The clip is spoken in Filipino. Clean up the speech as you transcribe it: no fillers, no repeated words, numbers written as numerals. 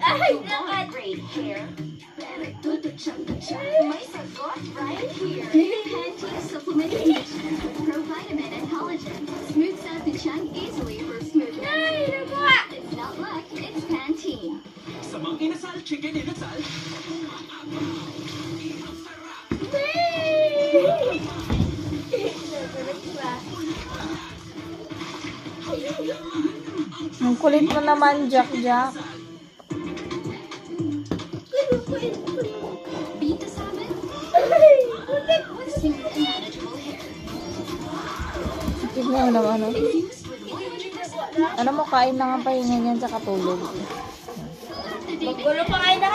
Ay, nakat! Great hair. May sagot right here. Pantene Supplement Conditioner. Pro-vitamin and collagen. Smooths out the chunk easily for smooth. Ay, nakat! It's not luck, it's Pantene. Samang inasal, chicken inasal. Ang kulit mo naman, Jack. Beat the salmon. Smooth and manageable hair. Tignan mo naman, ano? Infused with 100% Ano mo, kain na nga pahinga niyan sa katulog. the baby. Gulo pa kayo na